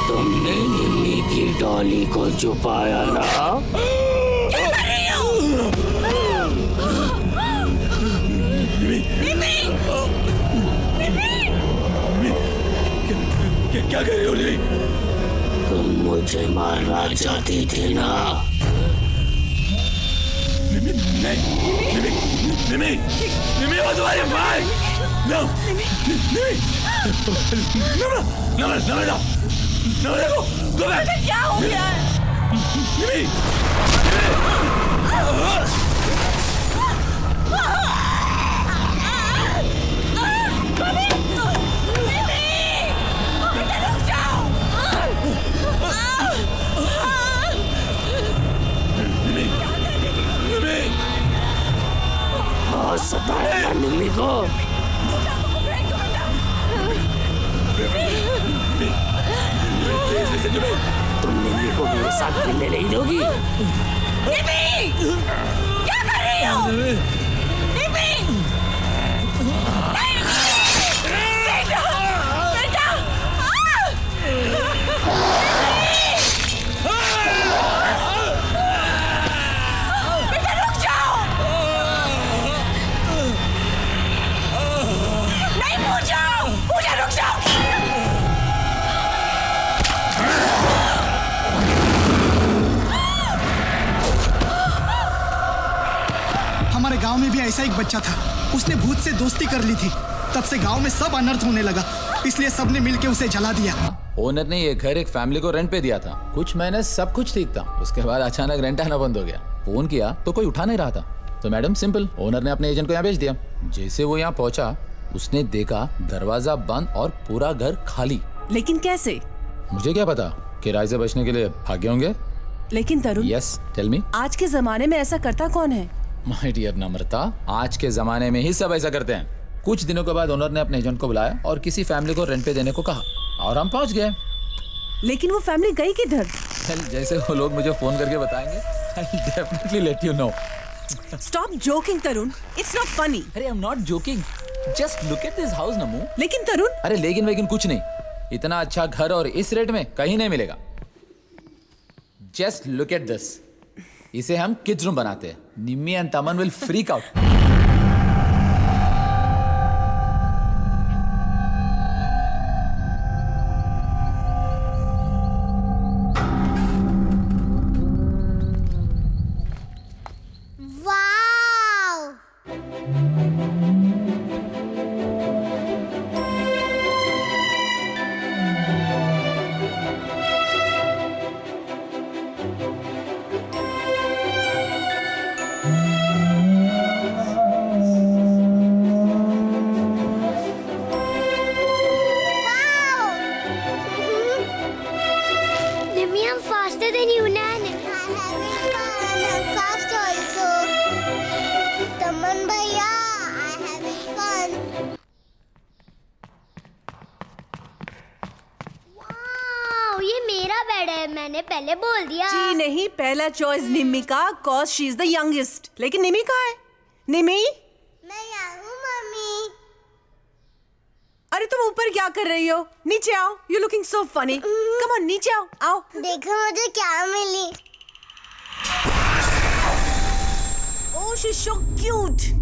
तुमने निम्मी की डॉली को छुपाया ना? क्या कर रही हो? निम्मी! क्या कर रही हो निम्मी? तुम मुझे मारना चाहती थी ना? निम्मी वो तुम्हारे भाई! नो! निम्मी! No, देखो! Go back! क्या हो गया है? निम्मी! बहुत सताया निम्मी को। तुम निम्मी को मेरे साथ खेलने नहीं दोगी? निम्मी! क्या कर रही हो? निम्मी! बेटा! बेटा! बेटा रुक जाओ! नहीं पूजा! पूजा रुक जाओ! हमारे गांव में भी ऐसा एक बच्चा था। उसने भूत से दोस्ती कर ली थी। तब से गांव में सब अनर्थ होने लगा, इसलिए सबने मिलके उसे जला दिया। ओनर ने ये घर एक फैमिली को रेंट पे दिया था। कुछ महीने सब कुछ ठीक था, उसके बाद अचानक रेंट आना बंद हो गया। फोन किया तो कोई उठा नहीं रहा था, तो मैडम सिंपल, ओनर ने अपने एजेंट को यहाँ भेज दिया। जैसे वो यहाँ पहुंचा, उसने देखा दरवाजा बंद और पूरा घर खाली। लेकिन कैसे? मुझे क्या पता, किराए से बचने के लिए भागे होंगे। लेकिन तरुण, यस टेल मी। आज के जमाने में ऐसा करता कौन है? माय डियर नम्रता, आज के जमाने में ही सब ऐसा करते हैं। कुछ दिनों के बाद ओनर ने अपने एजेंट को बुलाया और किसी फैमिली को रेंट पे देने को कहा, और हम पहुंच गए। लेकिन वो फैमिली गई किधर? जैसे वो लोग मुझे फोन करके बताएंगे, I'll definitely let you know. Stop joking, Tarun. It's not funny. अरे I'm not joking. Just look at this house, नमू। लेकिन तरुण, अरे लेकिन कुछ नहीं, इतना अच्छा घर और इस रेट में कहीं नहीं मिलेगा। Just look at this. इसे हम किड्स रूम बनाते हैं। निम्मी एंड तमन will freak out. मैंने पहले बोल दिया। जी नहीं, पहला चॉइस निम्मी का, cause she is the youngest। लेकिन निम्मी कहाँ है? निम्मी? मैं यहाँ हूँ मम्मी। अरे तुम ऊपर क्या कर रही हो? नीचे आओ। You looking so funny। Come on, नीचे आओ, आओ। देखो मुझे क्या मिली। Oh, she's so cute।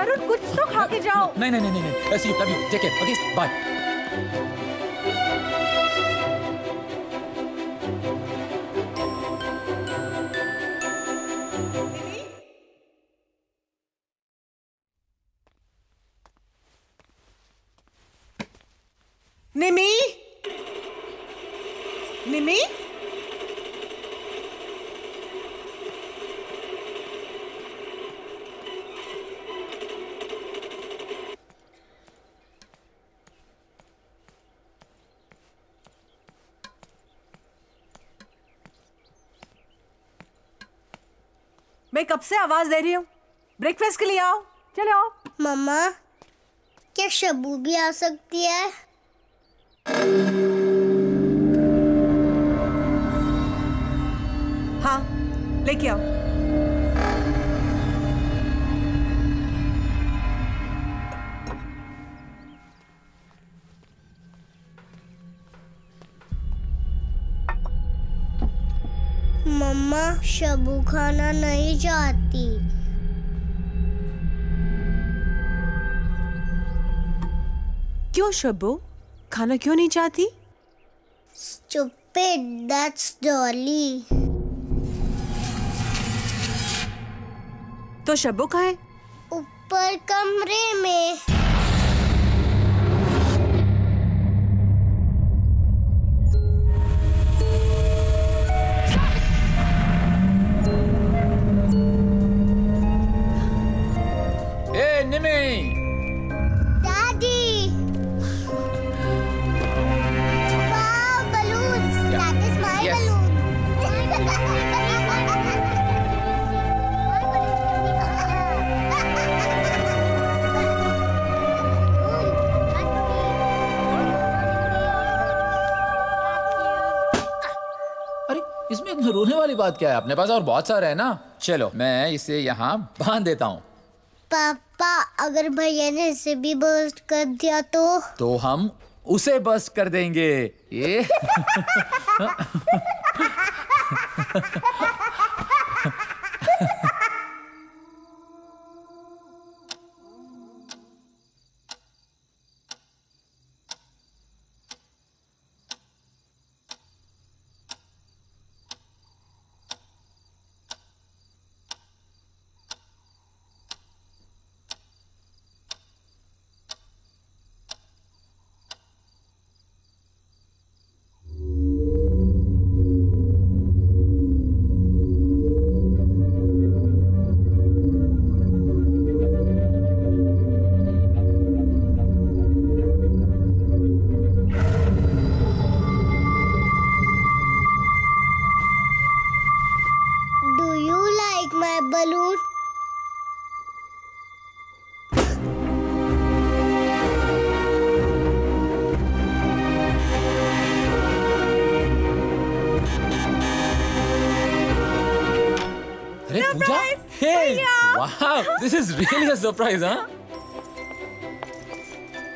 Arun कुछ तो खा के जाओ। नहीं नहीं नहीं नहीं, see you, love you, take care, okay, bye. Nimmi, Nimmi, मैं कब से आवाज दे रही हूँ, ब्रेकफास्ट के लिए आओ, चले आओ। मम्मा, क्या शबू भी आ सकती है? हाँ, लेके आओ। मम्मा, शबू खाना नहीं चाहती। क्यों शब्बू, खाना क्यों नहीं चाहती? Stupid, that's Dolly. तो शब्बू कहाँ है? ऊपर कमरे में। ए निमी, Daddy! Wow, balloons! Yeah. That is my Yes. अरे इसमें इतना रोने वाली बात क्या है? अपने पास और बहुत सारे है ना। चलो मैं इसे यहाँ बांध देता हूँ। पापा, अगर भैया ने इसे भी बर्स्ट कर दिया तो हम उसे बस्ट कर देंगे। ये do you like my balloon? अरे पूजा, हे, वाह, this is really a surprise, हाँ?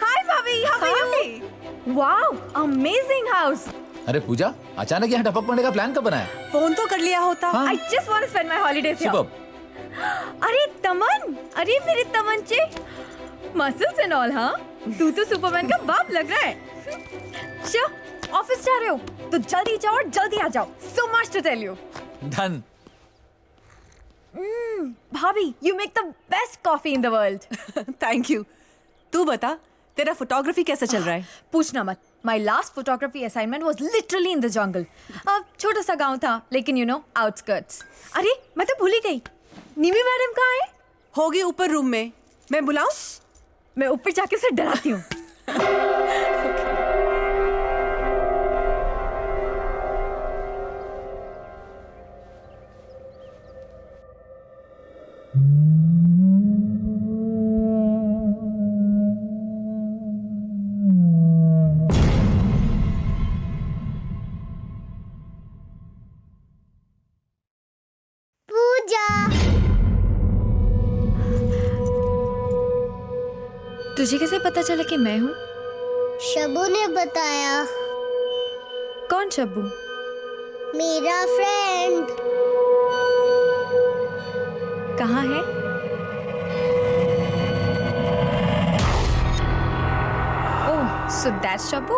हाय भाभी, how are you? Wow, amazing house. अरे पूजा, अचानक यहाँ टपक पड़ने का प्लान कब बनाया? फोन तो कर लिया होता। हाँ। I just want to spend my holidays here. सुबह अरे तमन, अरे मेरे तमंचे, मसल्स एंड ऑल, हाँ? तू तो सुपरमैन का बाप लग रहा है। शो, ऑफिस जा रहे हो तो जल्दी जाओ और जल्दी आ जाओ। So much to tell you. Done. भाभी, you make the best coffee in the world. Thank you. तू बता, तेरा फोटोग्राफी कैसा चल रहा है? पूछना मत। My last photography assignment was literally in the jungle. छोटा सा गांव था, लेकिन you know, outskirts. अरे, मैं तो भूल ही गई। निमी मैडम कहाँ है? होगी ऊपर रूम में। मैं बुलाऊं? मैं ऊपर जाके उसे डराती हूँ। पूजा, तुझे कैसे पता चला कि मैं हूँ? शबू ने बताया। कौन शब्बू? मेरा फ्रेंड। कहाँ है? So that's Shabbu?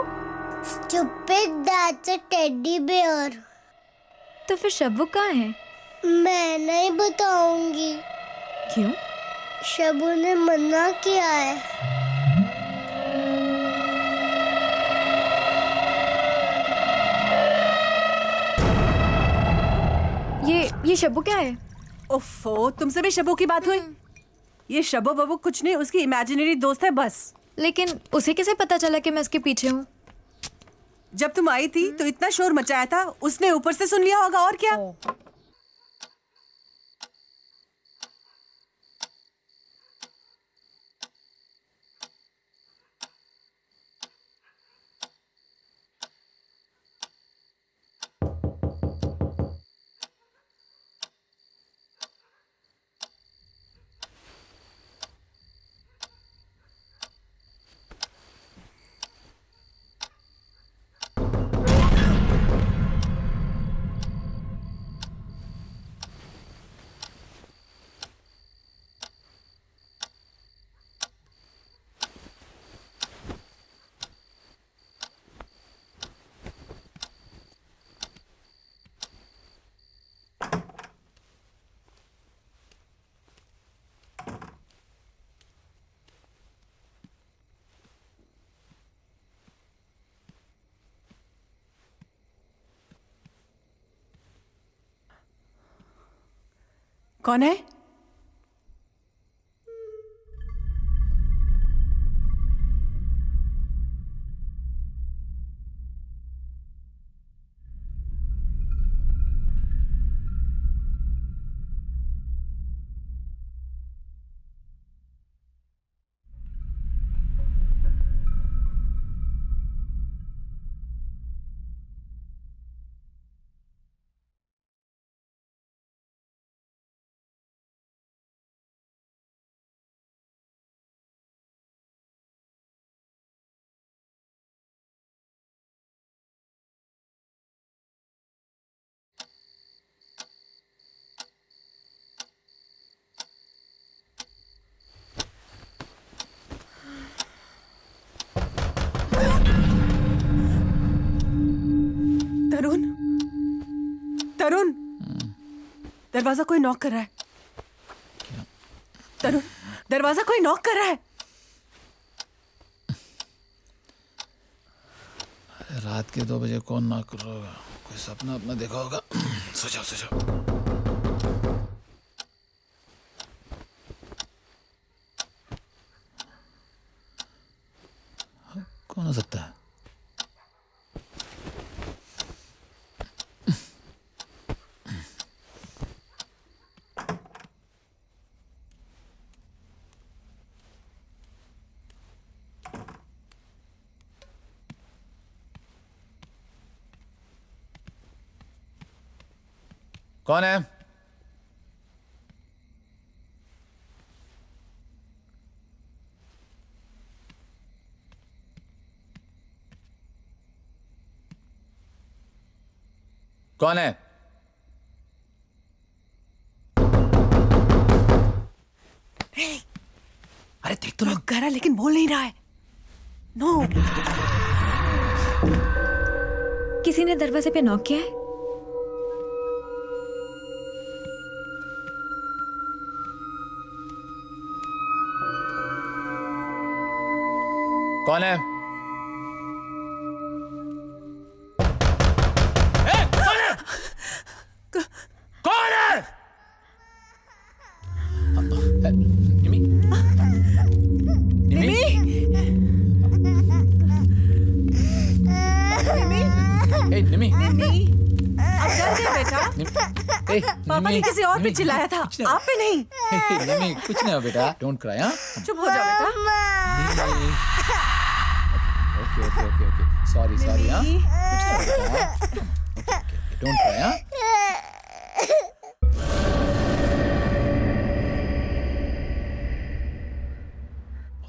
Stupid, that's a teddy bear. तो फिर शब्बू कहाँ है? मैं नहीं बताऊंगी। क्यों? शब्बू ने मना किया है। ये शब्बू क्या है? ओफो, तुमसे भी शब्बू की बात हुई? ये शब्बू बब्बू कुछ नहीं, उसकी इमेजिनरी दोस्त है बस। लेकिन उसे कैसे पता चला कि मैं उसके पीछे हूँ? जब तुम आई थी तो इतना शोर मचाया था, उसने ऊपर से सुन लिया होगा और क्या। कौन है? तरुण, तरुण, दरवाजा कोई नॉक कर रहा है। तरुण, दरवाजा कोई नॉक कर रहा है। रात के 2 बजे कौन नॉक कर रहा होगा? कोई सपना अपना देखा होगा। सो जाओ। कौन हो सकता है? कौन है? कौन है? अरे देख तो नॉक कर रहा है लेकिन बोल नहीं रहा है। नो। किसी ने दरवाजे पे नॉक किया है? कौन है? कौन है? निमी? निमी? ए, निमी? अब डर गए बेटा? ए, पापा ने किसी और पे चिल्लाया था, आप पे नहीं। निमी, कुछ नहीं बेटा, डोंट क्राई। हाँ, चुप हो जाओ बेटा। Okay, sorry. हाँ, कुछ नहीं बेटा। Okay, don't cry. हाँ,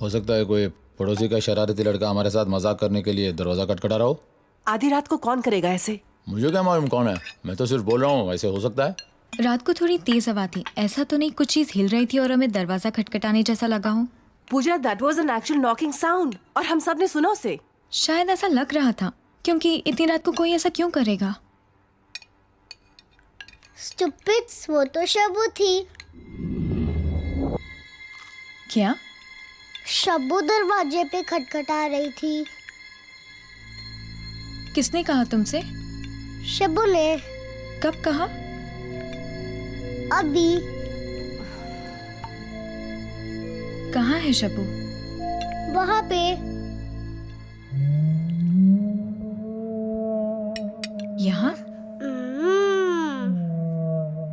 हो सकता है कोई पड़ोसी का शरारती लड़का हमारे साथ मजाक करने के लिए दरवाजा खटखटा रहा हो। आधी रात को कौन करेगा ऐसे? मुझे क्या मालूम कौन है, मैं तो सिर्फ बोल रहा हूँ, ऐसे हो सकता है। रात को थोड़ी तेज हवा थी, ऐसा तो नहीं कुछ चीज हिल रही थी और हमें दरवाजा खटखटाने जैसा लगा हो। Pooja, that was an actual knocking sound और हम सब ने सुना उसे। शायद ऐसा लग रहा था, क्योंकि इतनी रात को कोई ऐसा क्यों करेगा? स्टूपिड्स, वो तो शबू थी। क्या? शबू दरवाजे पे खटखटा रही थी। किसने कहा तुमसे? शबू ने। कब कहा? अभी। कहाँ है शबू? वहाँ पे। यहाँ?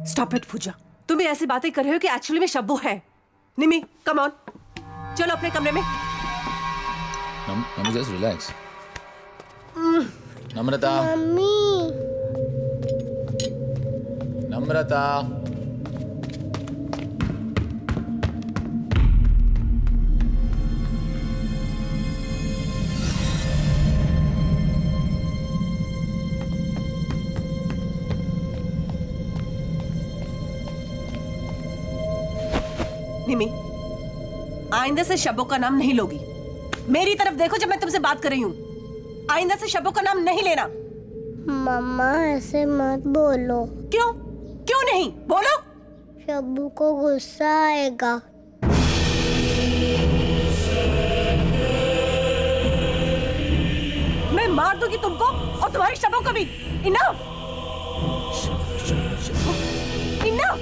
स्टॉप इट पूजा, तुम भी ऐसी बातें कर रहे हो कि एक्चुअली में शब्बू है। निमी, कम ऑन, चलो अपने कमरे में। नमी जस्ट रिलैक्स। नम्रता, मम्मी। नम्रता, निमी, आइंदा से शब्बू का नाम नहीं लोगी। मेरी तरफ देखो जब मैं तुमसे बात कर रही हूँ। आइंदा से शब्बू का नाम नहीं लेना। मम्मा ऐसे मत बोलो। क्यों? क्यों नहीं? बोलो। शब्बू को गुस्सा आएगा। मैं मार दूंगी तुमको और तुम्हारी शब्बू को भी। Enough, enough.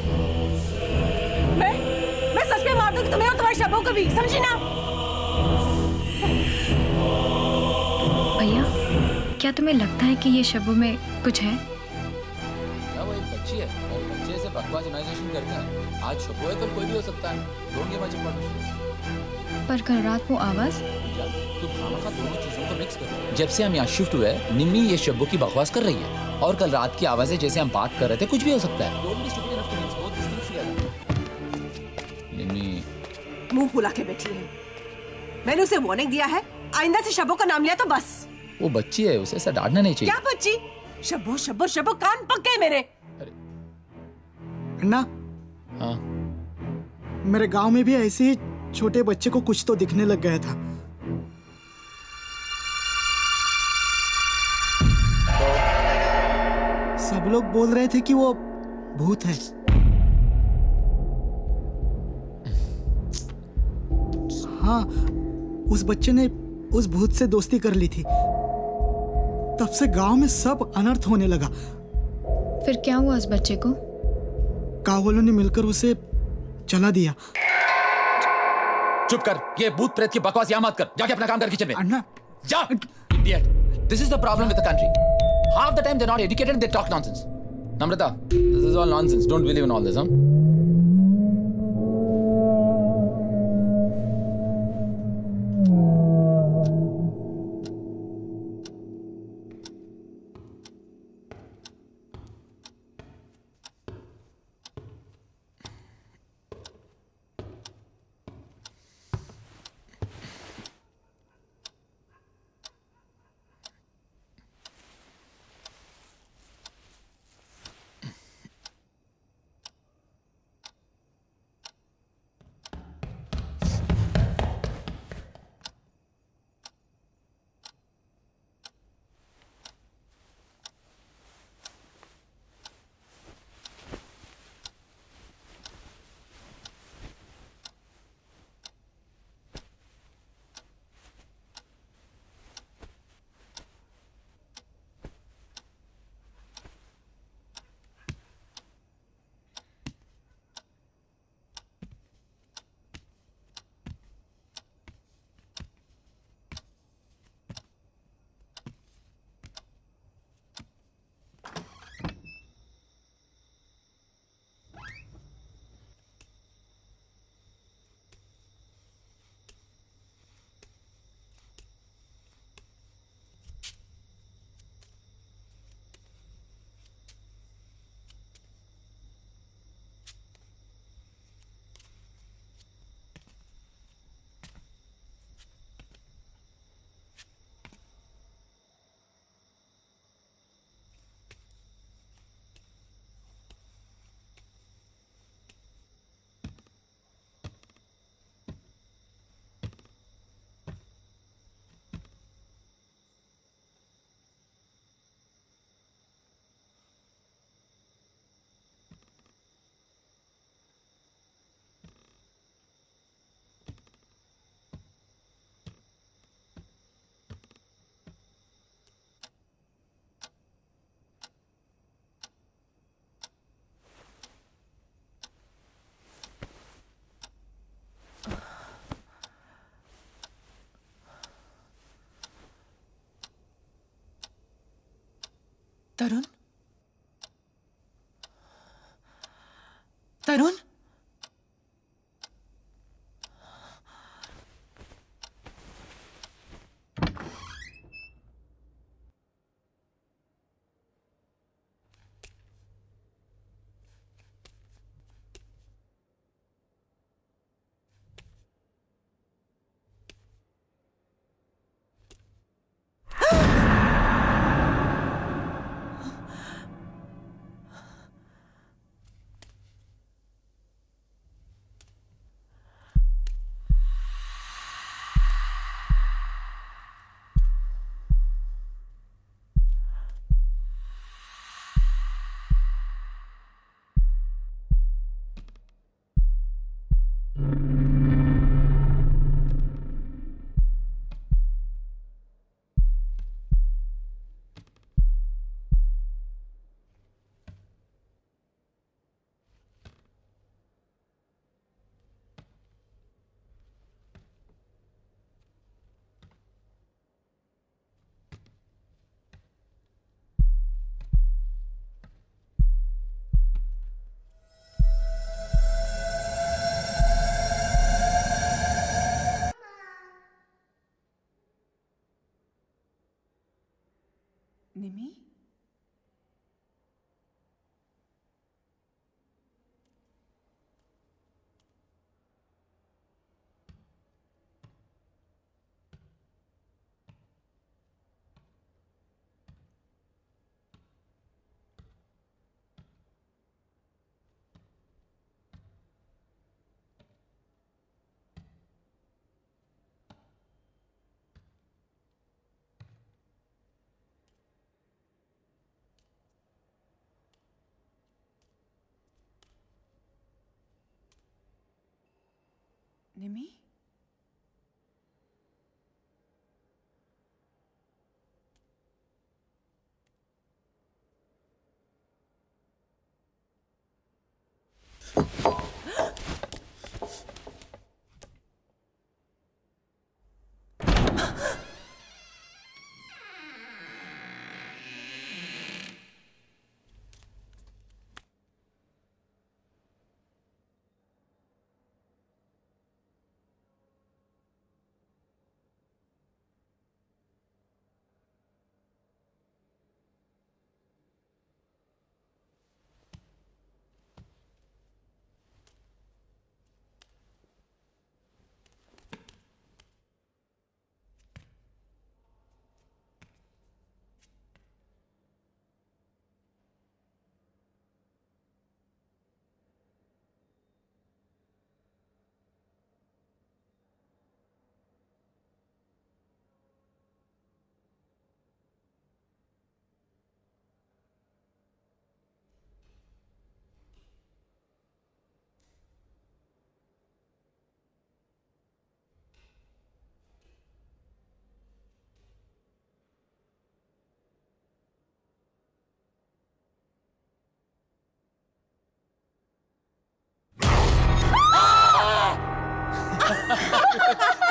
मैं सच में मार दूंगी तुम्हें और तुम्हारी शब्बू को भी, समझी ना? भैया, क्या तुम्हें लगता है कि ये शब्बों में कुछ है? क्या वो एक बच्ची है और बच्चे से बकवास इमेजिनेशन करते हैं। आज शब्बू है, कल कोई भी हो सकता है। Don't give much importance. पर कल रात वो आवाज? तू खामखा दोनों चीजों को मिक्स कर। जब से हम यहाँ शिफ्ट हुए, निम्मी ये शब्बू की बकवास कर रही है और कल रात की आवाजें जैसे हम बात कर रहे थे, कुछ भी हो सकता है। Don't be stupid enough to mix both these things together. निम्मी, मुंह फुला के बैठी है। मैंने उसे वार्निंग दिया है, आइंदा से शब्बू का नाम लिया तो बस। वो बच्ची है, उसे ऐसा डांटना नहीं चाहिए। क्या बच्ची? शब्बू शब्बू शब्बू, कान पक गए मेरे। अन्ना, हाँ, मेरे गांव में भी ऐसे ही छोटे बच्चे को कुछ तो दिखने लग गया था। सब लोग बोल रहे थे कि वो भूत है। हाँ, उस बच्चे ने उस भूत से दोस्ती कर ली थी। तब से गांव में सब अनर्थ होने लगा। फिर क्या हुआ उस बच्चे को? गांव वालों ने मिलकर उसे जला दिया। चुप कर। ये भूत प्रेत की बकवास यहाँ मत कर। जाके अपना काम कर किचन में। अन्ना, जा, idiot. This is the problem with the country. Half the time they're not educated, they talk nonsense. Namrata, this is all nonsense. Don't believe in all this, huh? Tarun Tarun Nimi Nimi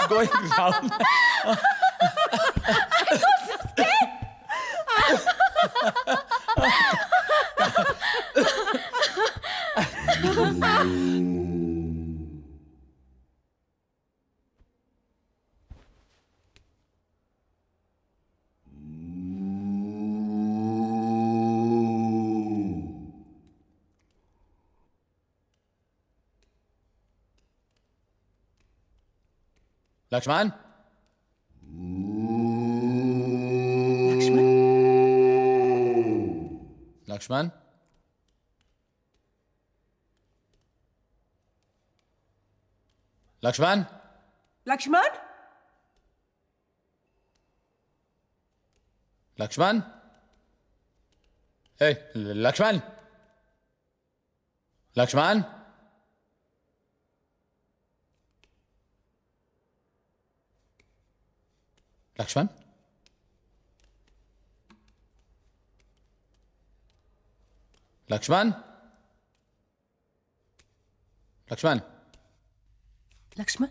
Going round. Lakshman Lakshman Lakshman Lakshman Lakshman Lakshman ए लक्ष्मण लक्ष्मण लक्ष्मण लक्ष्मण लक्ष्मण लक्ष्मण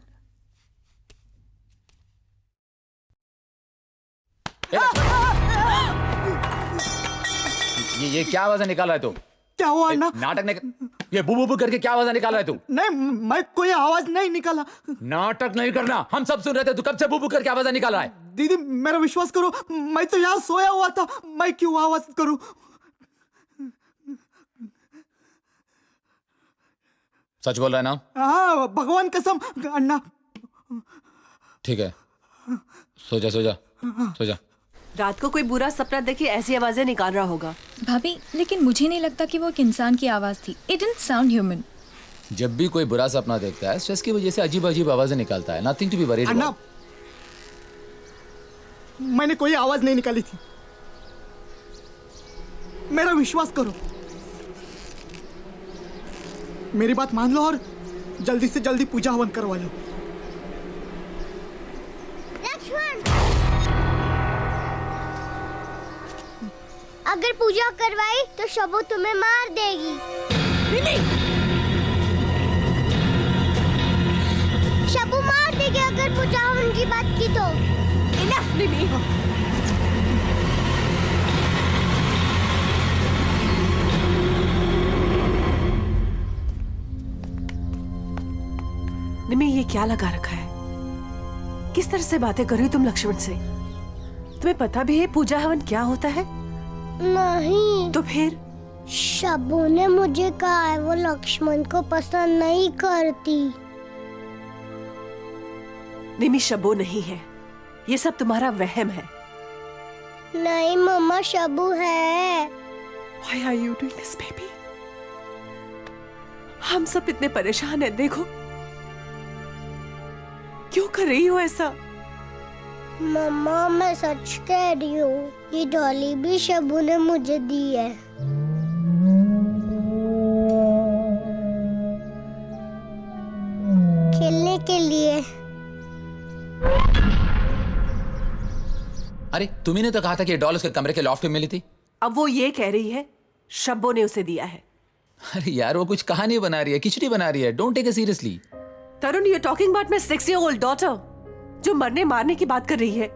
ये क्या आवाज़ निकाल रहा है तू? क्या हुआ अन्ना? नाटक नहीं, ये बू बू बू करके क्या आवाज़ निकाल रहा है तू? नहीं, मैं कोई आवाज नहीं निकाला। नाटक नहीं करना, हम सब सुन रहे थे, तू कब से बू बू करके आवाज़ निकाल रहा है? दीदी मेरा विश्वास करो, मैं तो यहाँ सोया हुआ था, मैं क्यों आवाज करूं? सच बोल रहा है ना? हाँ भगवान कसम अन्ना। ठीक है, सो जा सो जा सो जा। रात को कोई बुरा सपना देखी ऐसी आवाजें निकाल रहा होगा। भाभी, लेकिन मुझे नहीं लगता कि वो एक इंसान की आवाज थी। It didn't sound human. जब भी कोई बुरा सपना देखता है, स्ट्रेस की वजह से अजीब अजीब आवाजें निकालता है। Nothing to be worried Anna, about. मैंने कोई आवाज नहीं निकाली थी, मेरा विश्वास करो। मेरी बात मान लो और जल्दी से जल्दी पूजा हवन करवा लो। लक्ष्मण, अगर पूजा करवाई तो शबू तुम्हें मार देगी। शबू मार देगी अगर पूजा हवन की बात की तो। इनफ निमी। निमी, ये क्या लगा रखा है? किस तरह से बातें कर रही हो तुम लक्ष्मण से? तुम्हें पता भी है पूजा हवन क्या होता है? नहीं, तो फिर? शबू ने मुझे कहा है वो लक्ष्मण को पसंद नहीं करती। निमी, शबू नहीं है, ये सब तुम्हारा वहम है। नहीं मम्मा, शबू है। Why are you doing this, baby? हम सब इतने परेशान हैं, देखो। क्यों कर रही हो ऐसा? मम्मा मैं सच कह रही हूँ, ये डॉली भी शबू ने मुझे दी है। खेलने के लिए। अरे तुम्ही ने तो कहा था कि ये डॉल उसके कमरे के लॉफ्ट में मिली थी। अब वो ये कह रही है शब्बो ने उसे दिया है। अरे यार, वो कुछ कहानी बना रही है, खिचड़ी बना रही है। Don't take it seriously. Tarun, you talking about my 6-year-old daughter जो मरने मारने की बात कर रही है।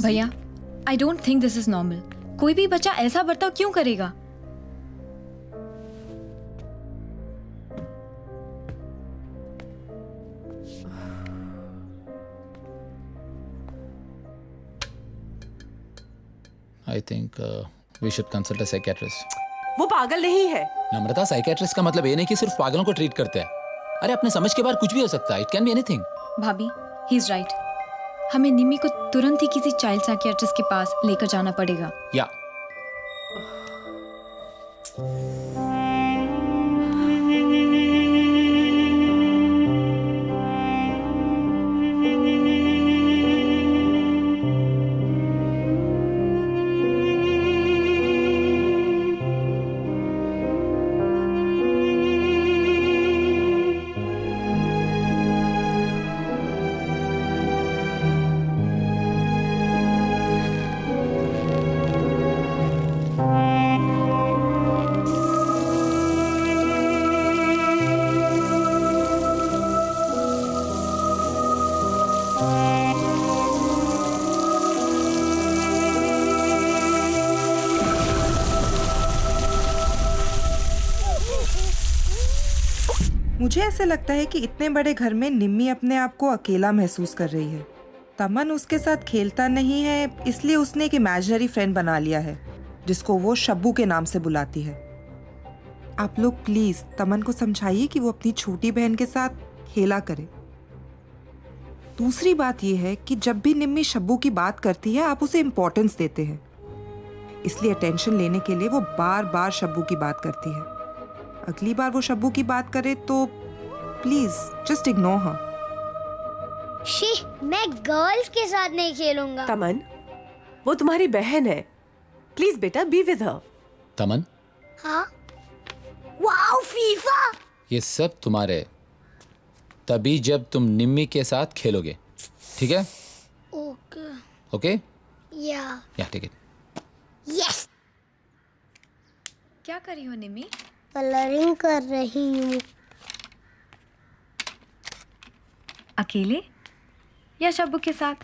भैया, I don't think this is normal. कोई भी बच्चा ऐसा बर्ताव क्यों करेगा? I think we should consult a psychiatrist. वो पागल नहीं है। नम्रता, साइकियाट्रिस्ट का मतलब ये नहीं कि सिर्फ पागलों को ट्रीट करते हैं। अरे अपने समझ के बाहर कुछ भी हो सकता है। It can be anything. भाभी, ही इज राइट। हमें निमी को तुरंत ही किसी चाइल्ड साइकियाट्रिस्ट के पास लेकर जाना पड़ेगा। या मुझे ऐसा लगता है कि इतने बड़े घर में निम्मी अपने आप को अकेला महसूस कर रही है। तमन उसके साथ खेलता नहीं है, इसलिए उसने एक इमेजिनरी फ्रेंड बना लिया है जिसको वो शब्बू के नाम से बुलाती है। आप लोग प्लीज तमन को समझाइए कि वो अपनी छोटी बहन के साथ खेला करे। दूसरी बात यह है कि जब भी निम्मी शब्बू की बात करती है आप उसे इम्पोर्टेंस देते हैं, इसलिए अटेंशन लेने के लिए वो बार बार शब्बू की बात करती है। अगली बार वो शब्बू की बात करे तो please just ignore her. She, मैं गर्ल्स के साथ नहीं खेलूंगा। तमन, वो तुम्हारी बहन है। प्लीज बेटा, बी विद हर। तमन, हाँ? Wow, FIFA. ये सब तुम्हारे तभी जब तुम निम्मी के साथ खेलोगे, ठीक है? ओके। ओके? या ठीक है। यस। क्या कर रही हो निमी? कलरिंग कर रही हूँ। अकेले या शब्बू के साथ?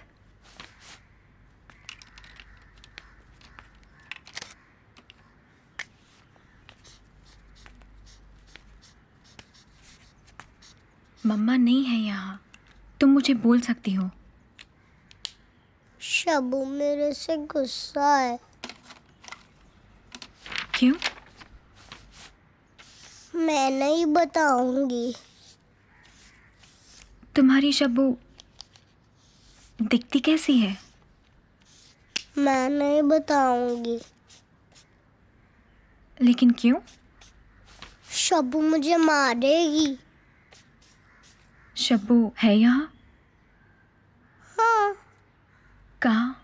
मम्मा नहीं है यहाँ, तुम मुझे बोल सकती हो। शबू मेरे से गुस्सा है। क्यों? मैं नहीं बताऊंगी। तुम्हारी शब्बू दिखती कैसी है? मैं नहीं बताऊंगी। लेकिन क्यों? शबू मुझे मारेगी। शब्बू है यहाँ? हाँ। कहाँ?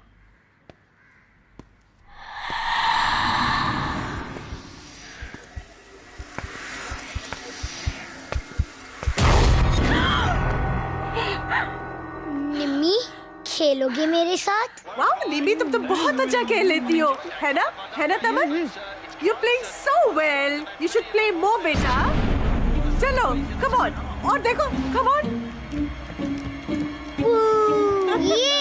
निम्मी, खेलोगे मेरे साथ? वाह निमी, तुम तो बहुत अच्छा खेल लेती हो, है ना तमन? You playing so well, you should play more बेटा। चलो कम ऑन, और देखो, कम ऑन। ये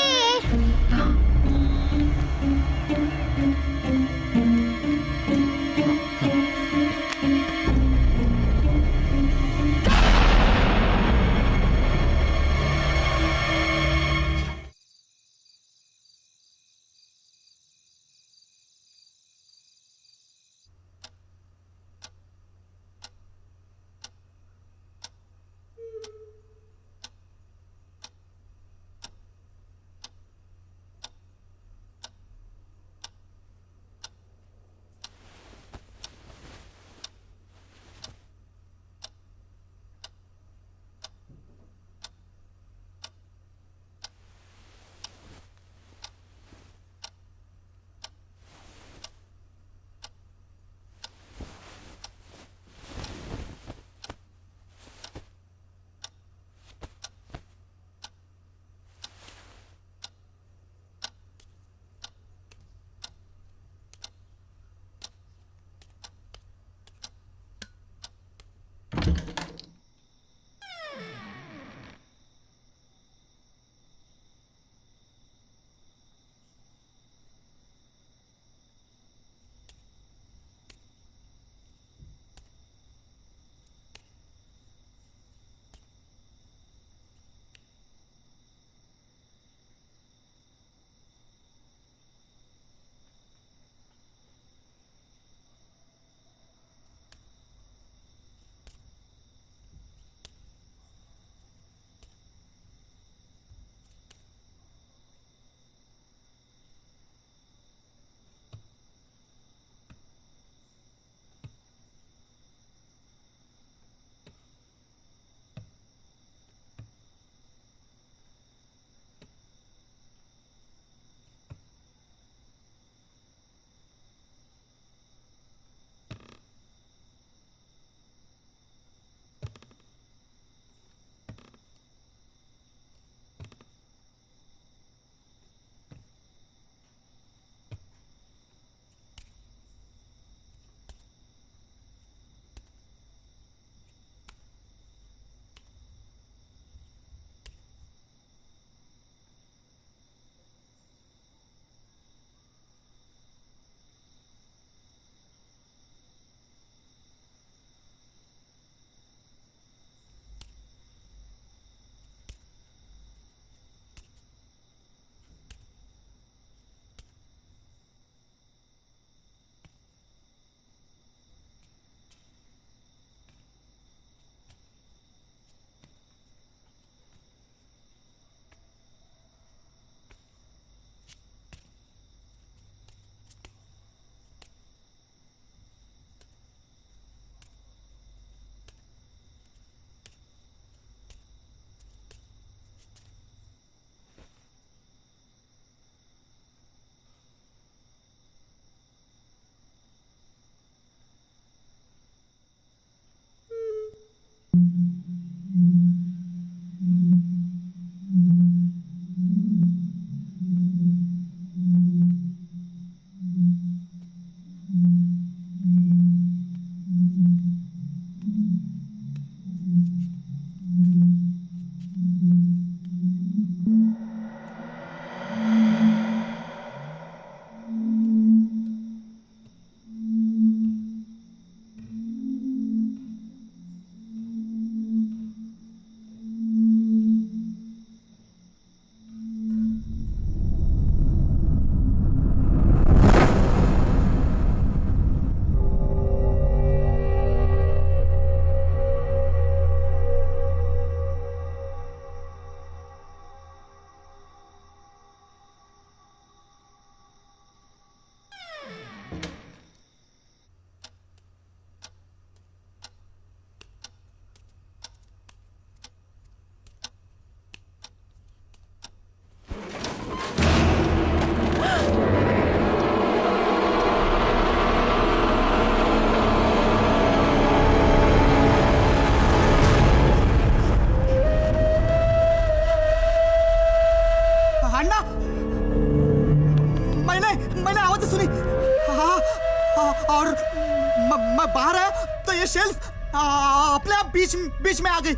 मैं बाहर आया तो ये शेल्फ अपने आप बीच में आ गई।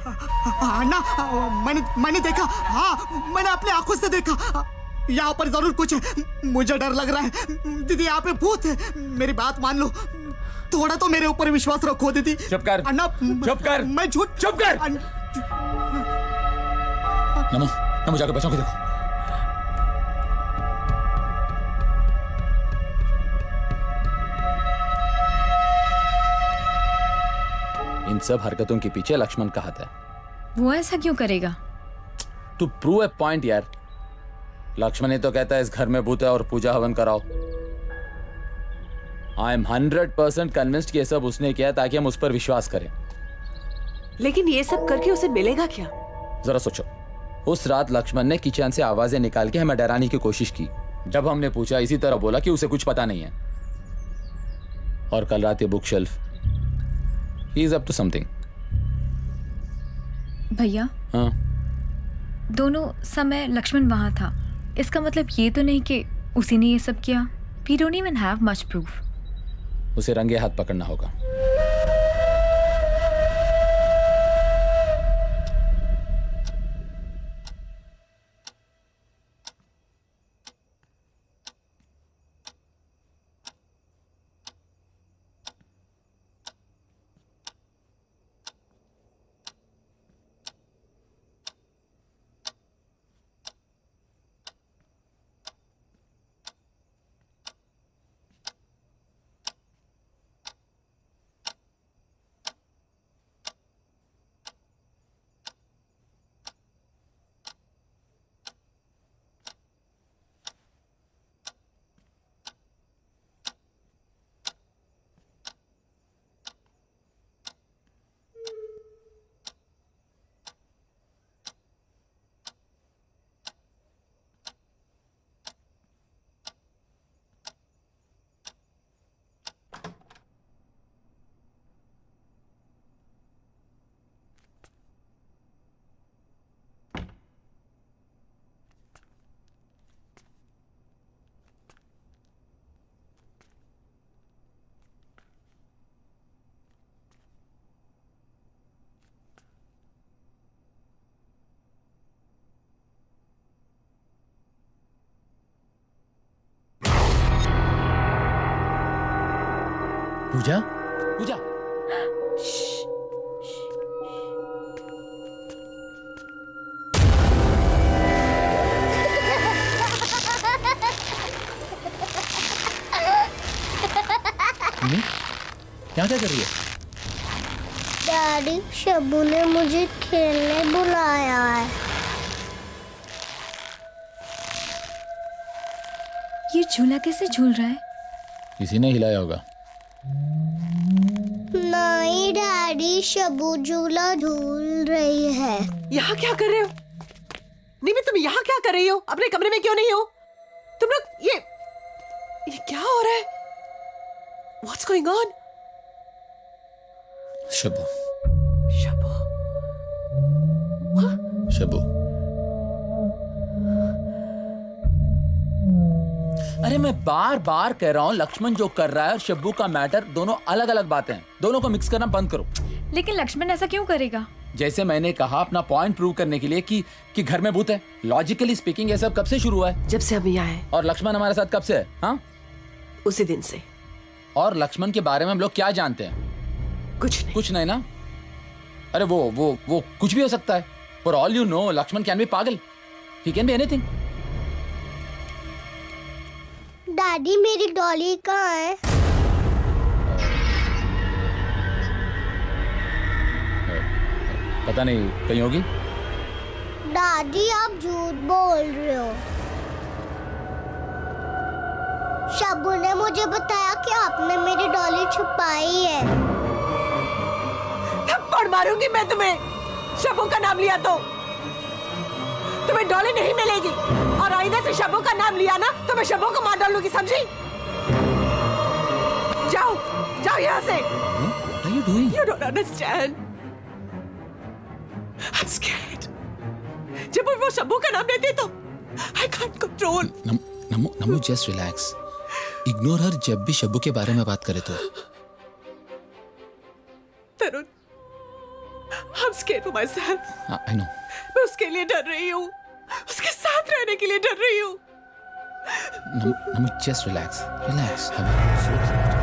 अन्ना, मैंने देखा, हाँ मैंने अपनी आंखों से देखा। यहाँ पर जरूर कुछ है, मुझे डर लग रहा है। दीदी यहाँ पे भूत है, मेरी बात मान लो, थोड़ा तो मेरे ऊपर विश्वास रखो दीदी। चुप कर, अन्ना, चुप कर, मैं झूठ। चुप कर। नमो जाकर बच्चों को देखो। इन सब हरकतों के पीछे लक्ष्मण का हाथ है। वो ऐसा क्यों करेगा? टू प्रूव ए पॉइंट यार। लक्ष्मण ही तो कहता है इस घर में भूत है और पूजा हवन कराओ। आई एम 100% कन्विंस्ड कि ये सब उसने किया ताकि हम उस पर विश्वास करें। लेकिन ये सब करके उसे मिलेगा क्या? जरा सोचो, उस रात लक्ष्मण ने किचन से आवाजें निकाल के हमें डराने की कोशिश की। जब हमने पूछा इसी तरह बोला कि उसे कुछ पता नहीं है। और कल रात ये book shelf, he is up to something. भैया, हाँ, दोनों समय लक्ष्मण वहां था, इसका मतलब ये तो नहीं कि उसी ने ये सब किया। We don't even have much proof. उसे रंगे हाथ पकड़ना होगा। पूजा, पूजा, यहाँ क्या कर रही है? डैडी, शब्बू ने मुझे खेलने बुलाया है। ये झूला कैसे झूल रहा है? किसी ने हिलाया होगा। नहीं डैडी, शब्बू झूला झूल रही है। यहाँ क्या कर रहे हो? निमी, तुम यहाँ क्या कर रही हो? अपने कमरे में क्यों नहीं हो? तुम लोग ये क्या हो रहा है? What's going on? Shabbu, Shabbu, Shabbu, अरे मैं बार बार कह रहा हूँ लक्ष्मण जो कर रहा है और शब्बू का मैटर दोनों अलग अलग बातें हैं। दोनों को मिक्स करना बंद करो। लेकिन लक्ष्मण ऐसा क्यों करेगा? जैसे मैंने कहा, अपना पॉइंट प्रूव करने के लिए कि घर में भूत है। लॉजिकली स्पीकिंग ये सब कब से शुरू हुआ है? जब से हम यहाँ हैं। और लक्ष्मण हमारे साथ कब से है? हाँ, उसी दिन से। और लक्ष्मण के बारे में हम लोग क्या जानते हैं? कुछ नहीं ना। अरे वो कुछ भी हो सकता है। For all you know, Laxman can be पागल। He can be anything. Daddy, मेरी डॉली कहाँ है? पता नहीं, कहीं होगी। दादी, आप झूठ बोल रहे हो। शब्बू ने मुझे बताया कि आपने मेरी डॉली छुपाई है। थप्पड़ मारूंगी मैं तुम्हें। शब्बू का नाम लिया तो तुम्हें डॉली नहीं मिलेगी। और आईने से शब्बू का नाम लिया ना तो मैं शब्बू को मार डालूंगी, समझी? जाओ जाओ यहाँ से। What are you doing? You don't understand. I'm scared. जब वो शब्बू का नाम लेते तो I can't control. NaMo just relax. Ignore her जब भी शब्बू के बारे में बात करे तो। scared for myself. I know. मैं उसके लिए डर रही हूँ. उसके साथ रहने के लिए डर रही हूँ. नमी जस्ट रिलैक्स रिलैक्स. हमें सोच.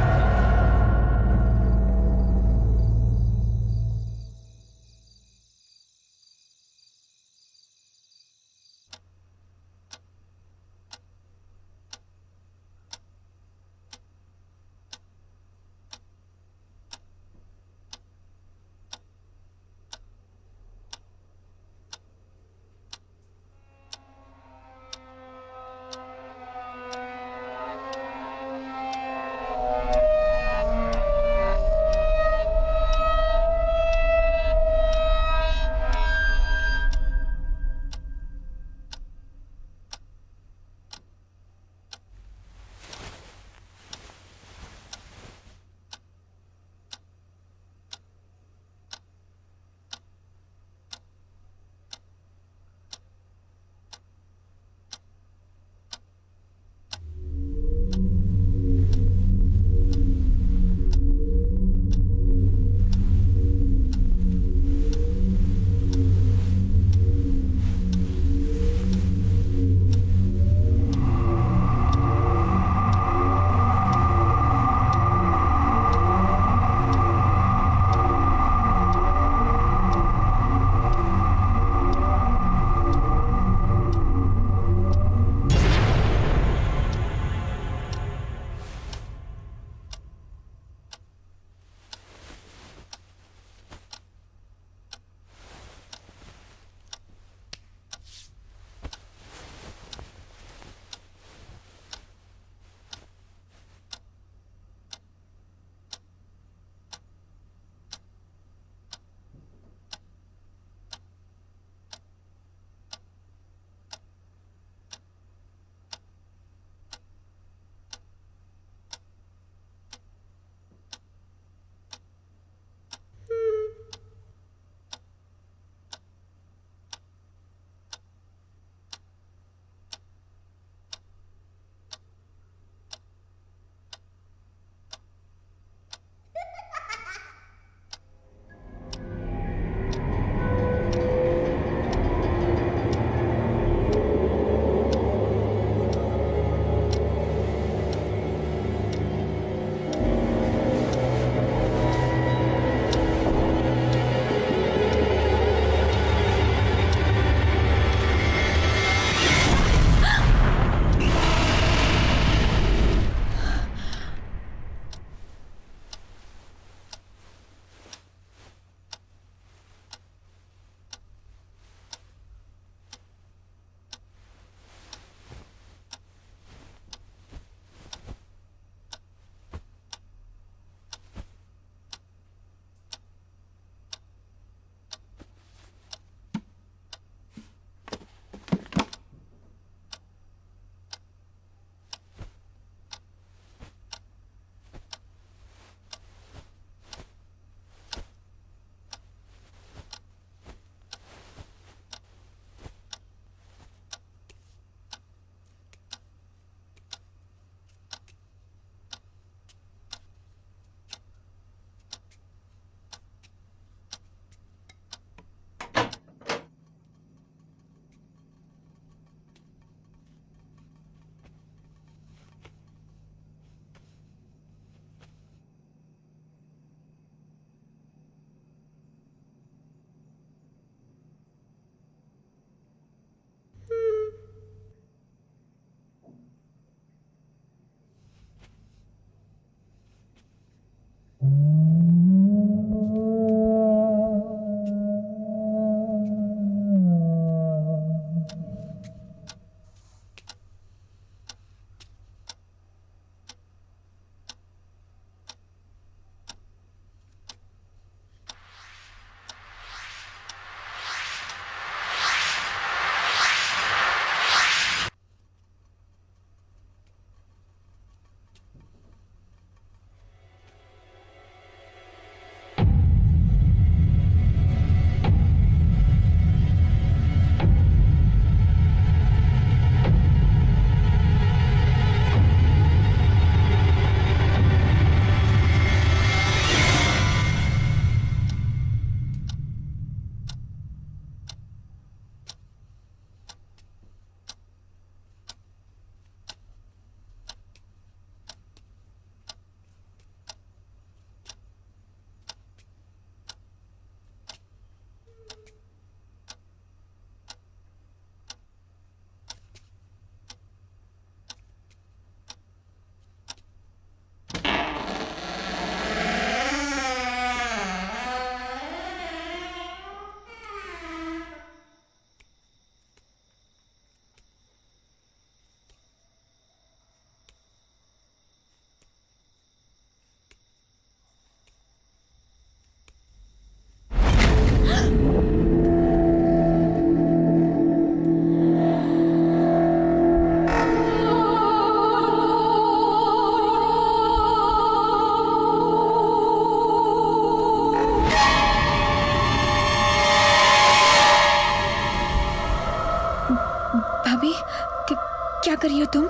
कर रही हो तुम?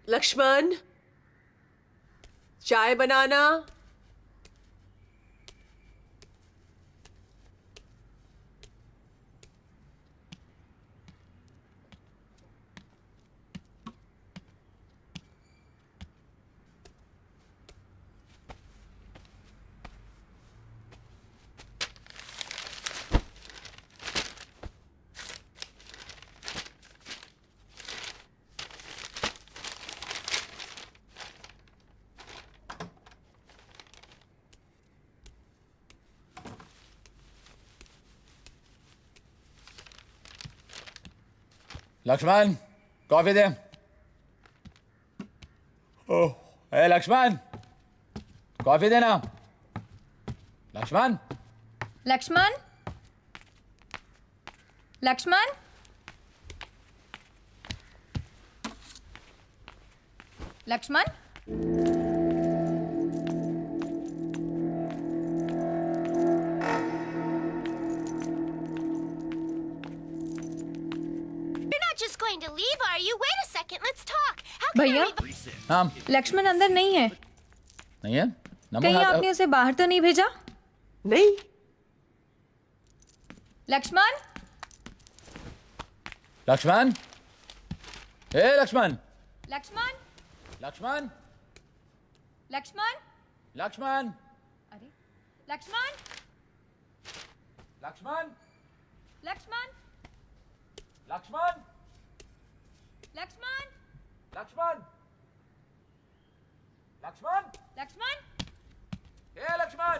लक्ष्मण, चाय बनाना। लक्ष्मण, कॉफी दे। ओह, ए लक्ष्मण, कॉफी देना। Lakshman, Lakshman, Lakshman, Lakshman, Just going to leave, are you? Wait a second, let's talk. How can भैया, I leave? हाँ, लक्ष्मण अंदर नहीं है। नहीं है? नमो कहीं नाथ- आपने उसे बाहर तो नहीं भेजा? नहीं, लक्ष्मण, लक्ष्मण, ए लक्ष्मण, लक्ष्मण, लक्ष्मण, लक्ष्मण, लक्ष्मण, अरे लक्ष्मण, लक्ष्मण, लक्ष्मण, लक्ष्मण, लक्ष्मण, लक्ष्मण, लक्ष्मण, लक्ष्मण, ए लक्ष्मण।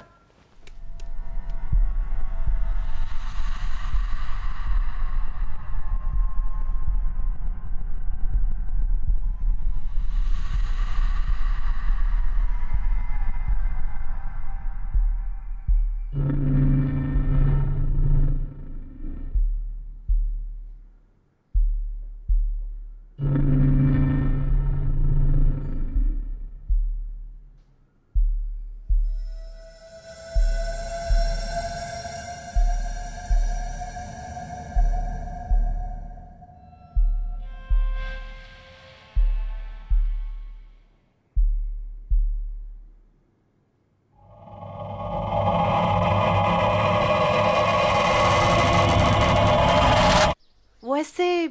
वैसे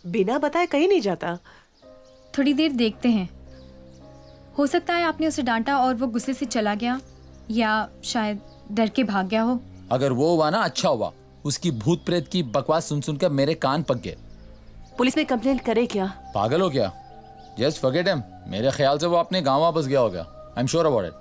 बिना बताए कहीं नहीं जाता। थोड़ी देर देखते हैं। हो सकता है आपने उसे डांटा और वो गुस्से से चला गया, या शायद डर के भाग गया हो। अगर वो हुआ ना, अच्छा हुआ। उसकी भूत प्रेत की बकवास सुन सुनकर मेरे कान पक गए। पुलिस में कंप्लेंट करे क्या? पागल हो क्या? Just forget him. मेरे ख्याल से वो अपने गांव वापस गया होगा। I am sure about it.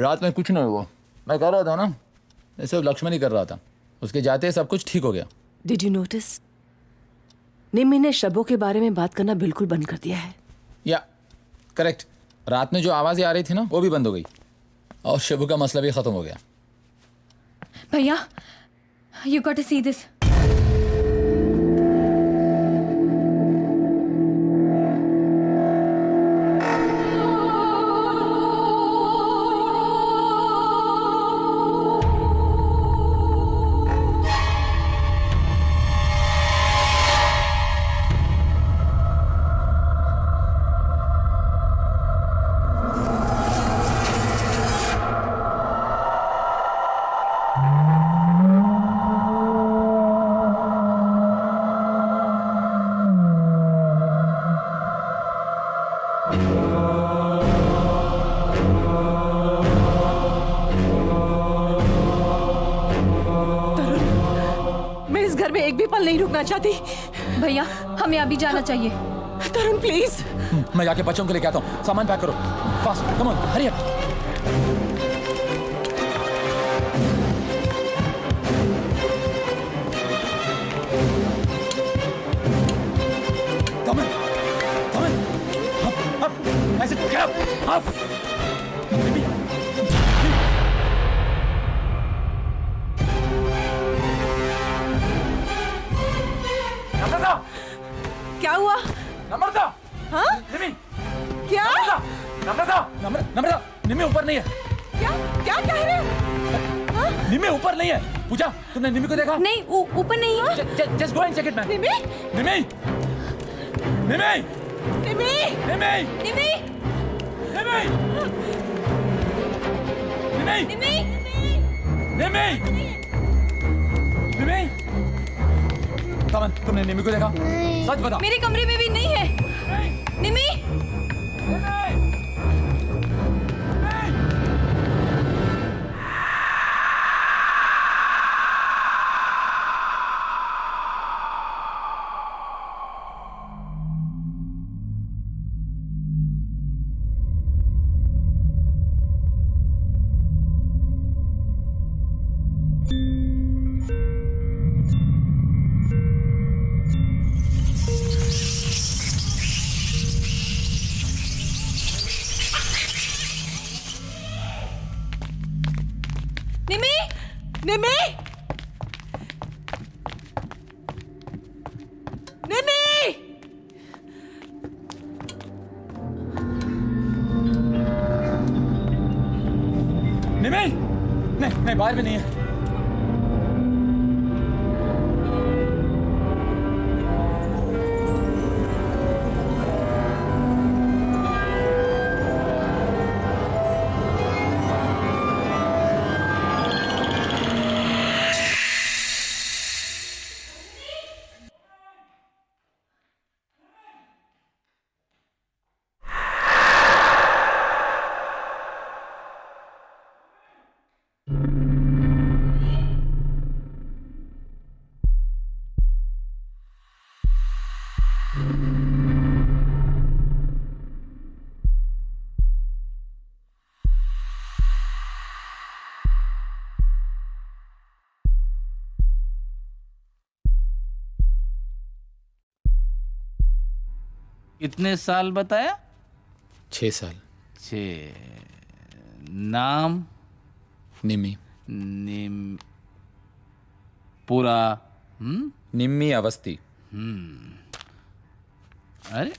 रात में कुछ नहीं हुआ। मैं कह रहा था ना, मैं सिर्फ लक्ष्मण ही कर रहा था। उसके जाते ही सब कुछ ठीक हो गया। डिड यू नोटिस निम्मी ने शबों के बारे में बात करना बिल्कुल बंद कर दिया है। या करेक्ट, रात में जो आवाज़ें आ रही थी ना वो भी बंद हो गई और शबू का मसला भी ख़त्म हो गया। भैया, you got to see this. मैं इस घर में एक भी पल नहीं रुकना चाहती। भैया, हमें अभी जाना चाहिए। तरुण प्लीज। मैं जाके बच्चों को लेके आता हूँ। सामान पैक करो, fast, come on, hurry up. Come on, up, ऐसे get up. बेबी, नम्रता, क्या हुआ? नम्रता, हाँ? निमी, क्या? नम्रता, निमी ऊपर नहीं है। क्या क्या कह रहे हो? निमी ऊपर नहीं है। पूजा, तुमने निमी को देखा? नहीं, ऊपर नहीं है। Just go and check it, man. निमी? निमी, निमी, निमी? निमी, निमी, निमी, निमी, निमी, निमी, निमी। तमन, तुमने निमी को देखा? नहीं। सच बताओ। मेरे कमरे में भी नहीं है। निमी, निमी, निमी? निमी? निमी, नहीं, बाहर भी नहीं है। कितने साल बताया? 6 साल। 6। नाम? निमी। पूरा? निम्मी अवस्थी। अरे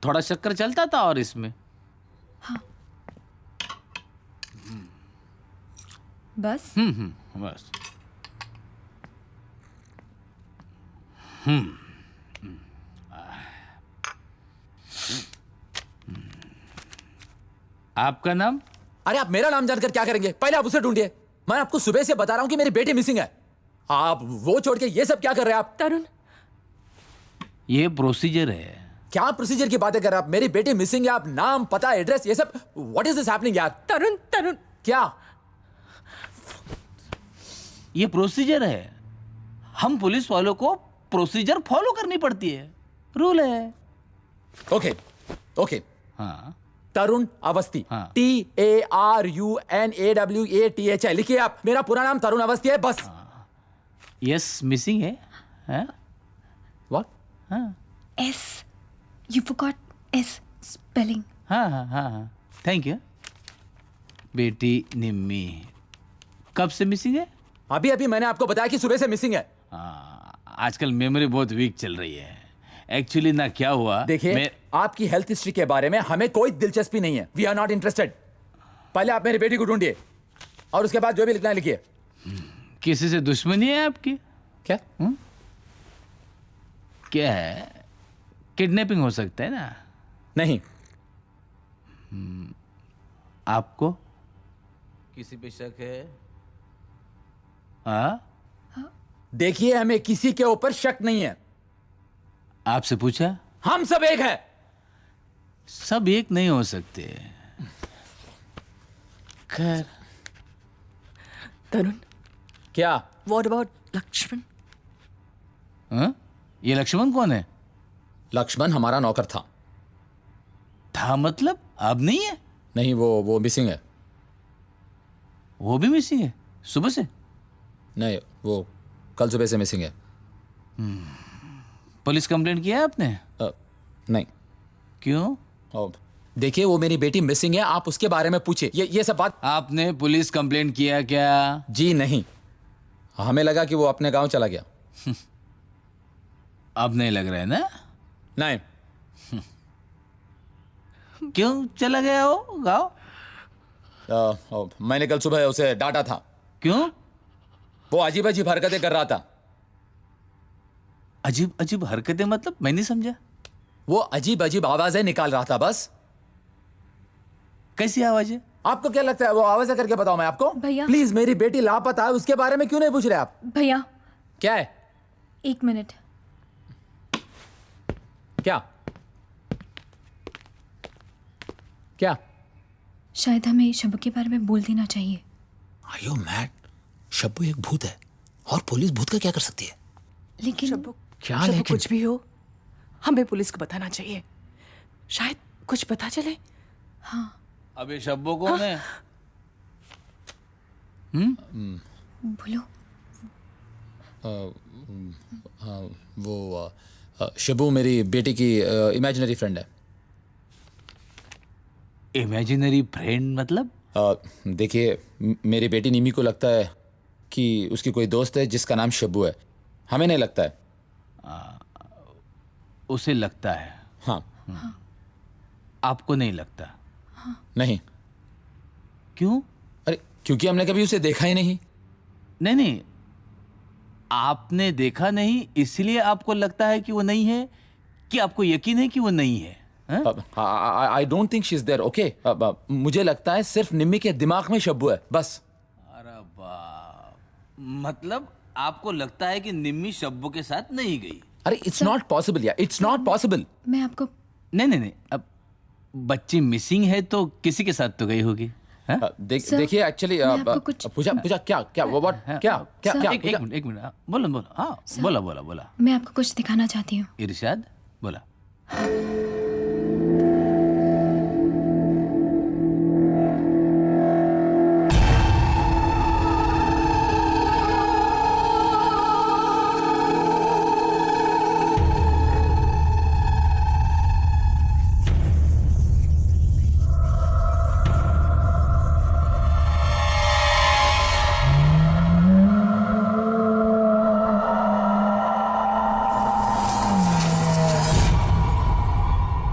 थोड़ा शक्कर चलता था और इसमें? बस। बस। आपका नाम? अरे आप मेरा नाम जानकर क्या करेंगे? पहले आप उसे ढूंढिए। मैं आपको सुबह से बता रहा हूं कि मेरी बेटी मिसिंग है। आप वो छोड़ के ये सब क्या कर रहे हैं आप? तरुण, ये प्रोसीजर है। क्या प्रोसीजर की बातें कर रहे हैं आप? मेरी बेटी मिसिंग है, आप नाम, पता, एड्रेस, ये सब व्हाट इज दिस हैपनिंग यार? तरुण, तरुण। क्या? ये प्रोसीजर है। हम पुलिस वालों को प्रोसीजर फॉलो करनी पड़ती है, रूल है। ओके ओके, हाँ तरुण अवस्थी, हाँ। TARUNAWATHI, लिखिए आप। मेरा पूरा नाम तरुण अवस्थी है, बस। यस मिसिंग है, हाँ व्हाट? हाँ S. You forgot S spelling. हाँ हाँ हाँ हाँ, थैंक यू। बेटी निम्मी कब से मिसिंग है? अभी अभी मैंने आपको बताया कि सुबह से मिसिंग है। आजकल मेमोरी बहुत वीक चल रही है। एक्चुअली ना क्या हुआ, देखिए, आपकी हेल्थ हिस्ट्री के बारे में हमें कोई दिलचस्पी नहीं है। We are not interested. पहले आप मेरी बेटी को ढूंढिए और उसके बाद जो भी लिखना है लिखिए। किसी से दुश्मनी है आपकी? क्या? क्या है? किडनैपिंग हो सकता है ना? नहीं। आपको किसी पे शक है? हाँ? देखिए, हमें किसी के ऊपर शक नहीं है। आपसे पूछा? हम सब एक है। सब एक नहीं हो सकते। खैर, तरुण, क्या? What about Lakshman? हाँ? ये लक्ष्मण कौन है? लक्ष्मण हमारा नौकर था। था मतलब अब नहीं है? नहीं, वो मिसिंग है। वो भी मिसिंग है सुबह से? नहीं, वो कल सुबह से मिसिंग है। पुलिस कंप्लेंट किया है आपने? नहीं। क्यों? देखिए, वो मेरी बेटी मिसिंग है, आप उसके बारे में पूछिए। ये सब बात। आपने पुलिस कंप्लेंट किया क्या? जी नहीं, हमें लगा कि वो अपने गांव चला गया। अब नहीं लग रहा है ना? नहीं। क्यों चला गया वो गांव? मैंने कल सुबह उसे डांटा था। क्यों? वो अजीब अजीब हरकतें कर रहा था। अजीब अजीब हरकतें मतलब? मैं नहीं समझा। वो अजीब अजीब आवाजें निकाल रहा था बस। कैसी आवाजें? आपको क्या लगता है वो आवाजें करके बताऊं मैं आपको? भैया। प्लीज, मेरी बेटी लापता है, उसके बारे में क्यों नहीं पूछ रहे आप? भैया, क्या है? 1 मिनट। क्या? क्या? शायद हमें शब्बू के बारे में बोल देना चाहिए। Are you mad? शब्बू एक भूत है और पुलिस भूत का क्या कर सकती है? लेकिन शब्बू, क्या शब्बू, लेकिन? कुछ भी हो, हमें पुलिस को बताना चाहिए। शायद कुछ पता चले। अबे शब्बो कौन है? बोलो। वो शब्बू मेरी बेटी की इमेजिनरी फ्रेंड है। इमेजिनरी फ्रेंड मतलब? देखिए, मेरी बेटी निमी को लगता है कि उसकी कोई दोस्त है जिसका नाम शब्बू है। हमें नहीं लगता है। उसे लगता है? हाँ। आपको नहीं लगता? नहीं। क्यों? अरे, क्योंकि हमने कभी उसे देखा ही नहीं। नहीं नहीं, आपने देखा नहीं इसलिए आपको लगता है कि वो नहीं है, कि आपको यकीन है कि वो नहीं है? I don't think she is there. Okay, मुझे लगता है सिर्फ निम्मी के दिमाग में शब्बू है, बस। अरे बाप, मतलब आपको लगता है कि निम्मी शब्बू के साथ नहीं गई? अरे, इट्स नॉट पॉसिबल यार, इट्स नॉट पॉसिबल। मैं आपको नहीं, अब बच्ची मिसिंग है तो किसी के साथ तो गई होगी। देखिए, एक्चुअली पूजा क्या व्हाट क्या एक मिनट, बोलो। हाँ, बोला। मैं आपको कुछ दिखाना चाहती हूँ। इरशाद बोला।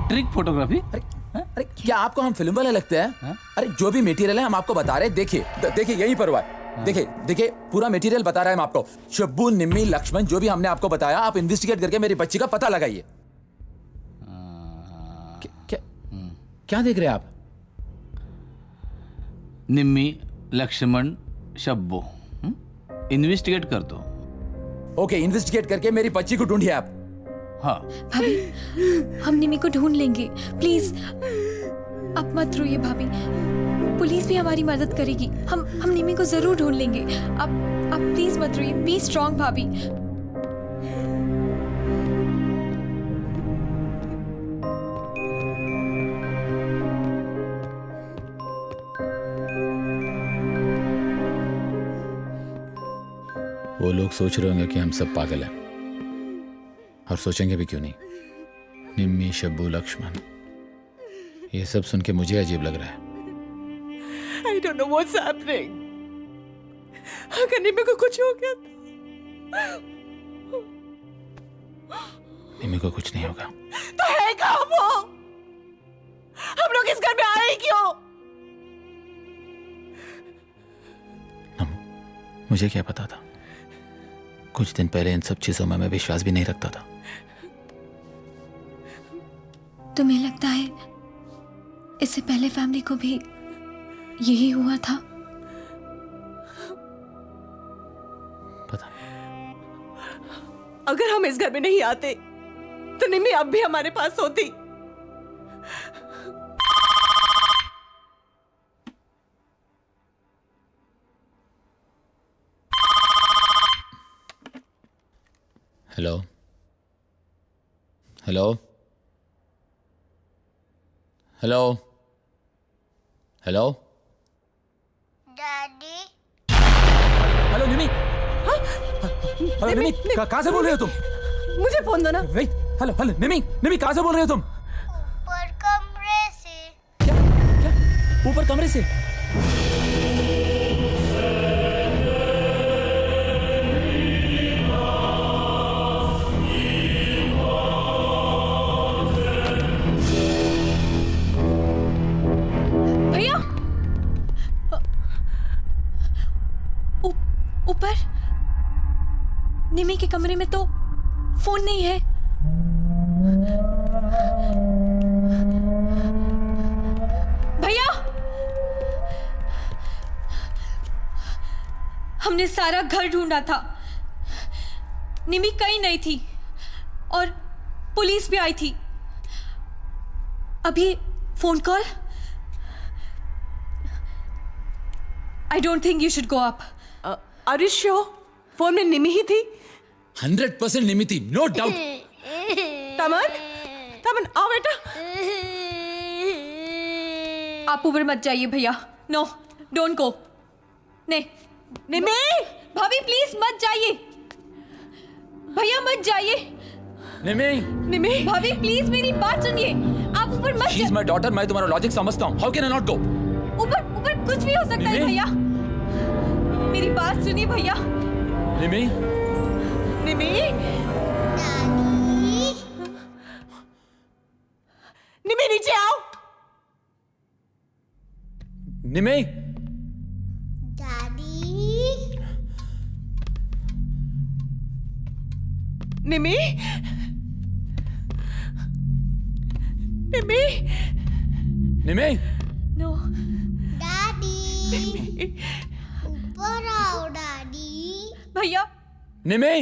Trick photography? अरे क्या आपको हम फिल्म वाले लगते हैं? अरे, जो भी मटेरियल है हम आपको बता रहे हैं। देखिए यहीं पर हुआ है। देखिए पूरा मटेरियल बता रहा है हम आपको। शब्बू, निम्मी, लक्ष्मण, जो भी हमने आपको बताया, आप इन्वेस्टिगेट करके मेरी बच्ची का पता लगाइए। क्या देख रहे हैं आप? निम्मी, लक्ष्मण, शब्बो, इन्वेस्टिगेट कर दो। ओके, इन्वेस्टिगेट करके मेरी बच्ची को ढूंढिए आप। हाँ भाभी, हम निमी को ढूंढ लेंगे, प्लीज। अब मत रोइए भाभी, पुलिस भी हमारी मदद करेगी। हम निमी को जरूर ढूंढ लेंगे। अब प्लीज मत रोइए, बी स्ट्रांग भाभी। लोग सोच रहे होंगे कि हम सब पागल हैं, और सोचेंगे भी क्यों नहीं। निम्मी, शब्बू, लक्ष्मण, ये सब सुन के मुझे अजीब लग रहा है। I don't know what's happening. अगर निम्मी को कुछ हो गया निम्मी को कुछ नहीं होगा। तो है कहाँ वो? हम लोग इस घर में आए ही क्यों? मुझे क्या पता था? कुछ दिन पहले इन सब चीजों में मैं विश्वास भी नहीं रखता था। तुम्हें लगता है इससे पहले फैमिली को भी यही हुआ था? पता। अगर हम इस घर में नहीं आते तो निम्मी अब भी हमारे पास होती। Hello hello hello hello daddy hello Nimmi. Hello Nimmi, कहाँ से बोल रहे हो तुम? मुझे फोन दो ना। वेट, हेलो हेलो निमी, निमी कहाँ से बोल रहे हो तुम? ऊपर कमरे से। क्या क्या? ऊपर कमरे से? भैया, ऊपर निमी के कमरे में तो फोन नहीं है। भैया, हमने सारा घर ढूंढा था, निमी कहीं नहीं थी और पुलिस भी आई थी। अभी phone call. I don't think you should go up. Are you sure? Phone में निमी ही थी? 100% निमी थी, नो डाउट। तमन, तमन आओ बेटा। आप ऊपर मत जाइए भैया। No, don't go. नहीं, निमी, भाभी प्लीज मत जाइए। भैया मत जाइए। निमी, निमी, भाभी प्लीज मेरी बात सुनिए। आप ऊपर मत शी इज माय डॉटर, मैं तुम्हारा लॉजिक समझता हूँ। How can I not go? ऊपर ऊपर कुछ भी हो सकता है भैया। मेरी बात सुनिए भैया। निमी, निमी, डैडी निमी नीचे आओ। निमी, डैडी निमी, निमी, निमी, नो, डैडी ऊपर आओ डैडी। भैया निमी,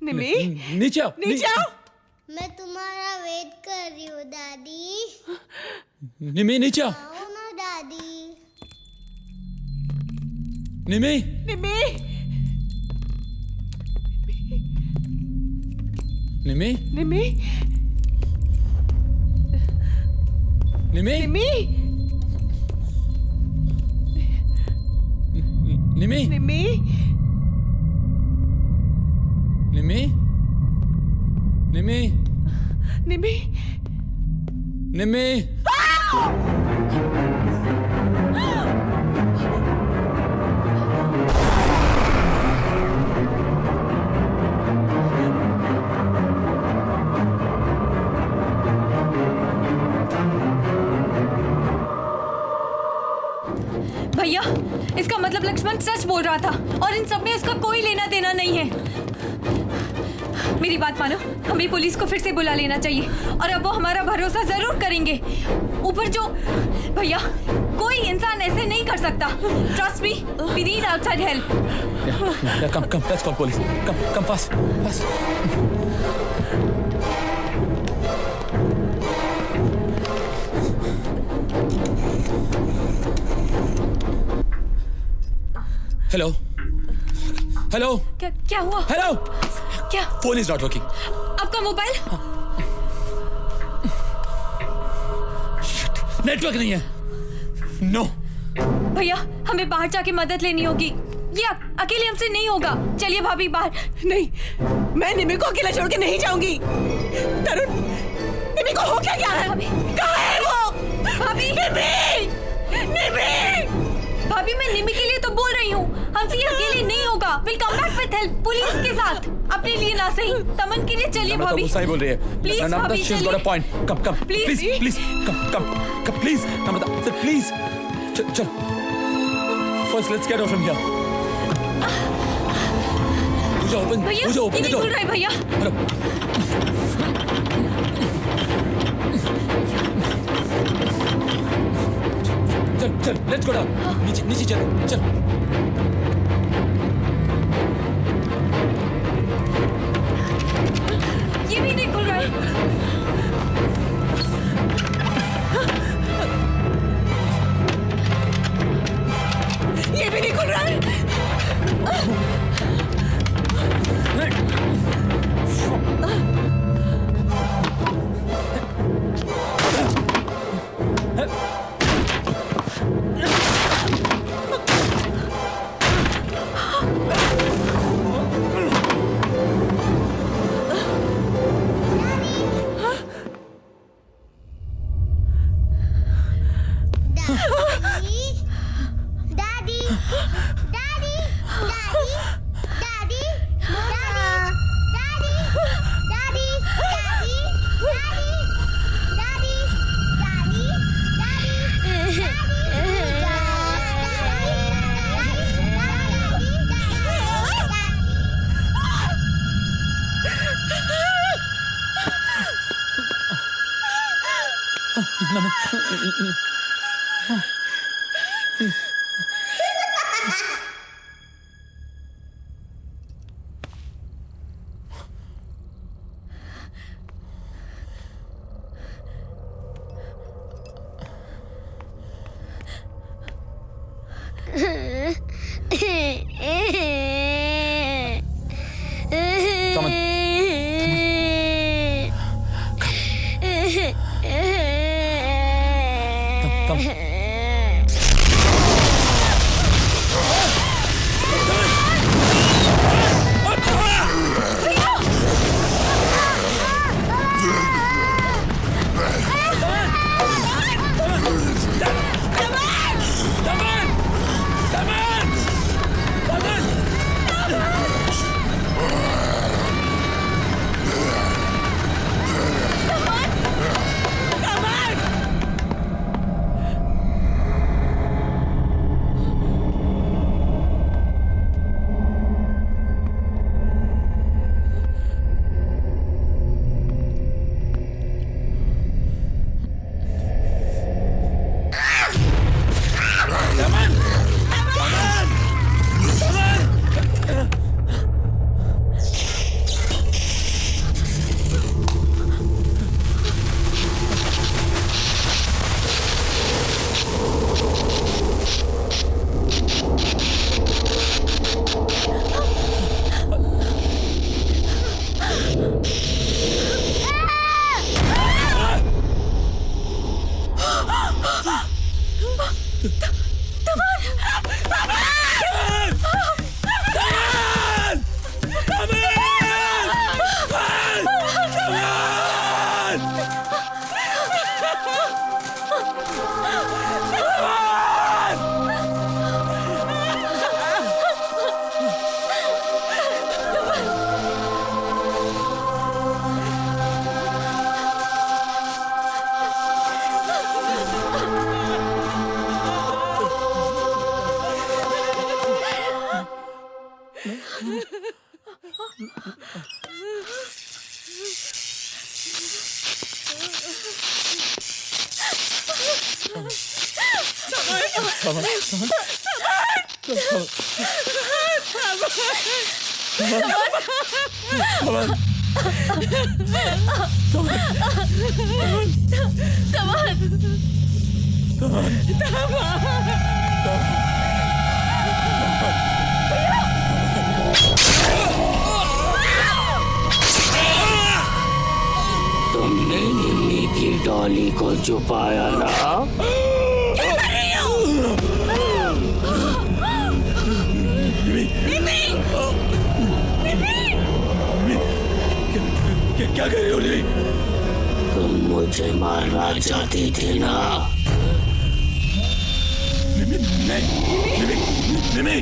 निमी, नीचे आओ, नीचे आओ। मैं तुम्हारा वेट कर रही हूँ डैडी। निमी नीचे आओ। आओ ना डैडी। निमी, निमी, निमी, निमी, निमी, निमी, निमी, निमी, निमी, निमी, निमी। निमी। भैया, इसका मतलब लक्ष्मण सच बोल रहा था और इन सब में उसका कोई लेना देना नहीं है। मेरी बात मानो, हमें पुलिस को फिर से बुला लेना चाहिए और अब वो हमारा भरोसा जरूर करेंगे। ऊपर जो भैया, कोई इंसान ऐसे नहीं कर सकता। Trust me, we need outside help. Come, let's call police. Come fast, fast. Hello, hello, क्या हुआ? हेलो, क्या? Phone is not working. आपका मोबाइल? नेटवर्क नहीं है। नो। भैया, हमें बाहर जाके मदद लेनी होगी। ये अकेले हमसे नहीं होगा। चलिए भाभी बाहर। नहीं, मैं निमी को अकेला छोड़ के नहीं जाऊंगी। तरुण, निमी को हो क्या गया है? कहाँ है वो? भाभी निमी! भाभी मैं निमी के लिए तो बोल रही हूँ, हमसे ये अकेले नहीं होगा। Will come back with help, police के साथ। अपने लिए ना सही, तमन के लिए। चलिए भाभी। सही बोल रही है। प्लीज नम्रता, भाभी she's got a point. Come, Please. please, come, please. Namrata, sir, please. चल. First, let's get out from here. भैया मुझे ये open नहीं खुल रहा है भैया। चल, let's go down. नीचे चल. ये भी नहीं खुल रहा है। ये भी नहीं खुल रहा है। Daddy, Daddy, Daddy, तुमने निम्मी की डॉली को छुपाया ना? क्या कर रही हो निमी? तुम मुझे मारना चाहती थी ना? निमी नहीं,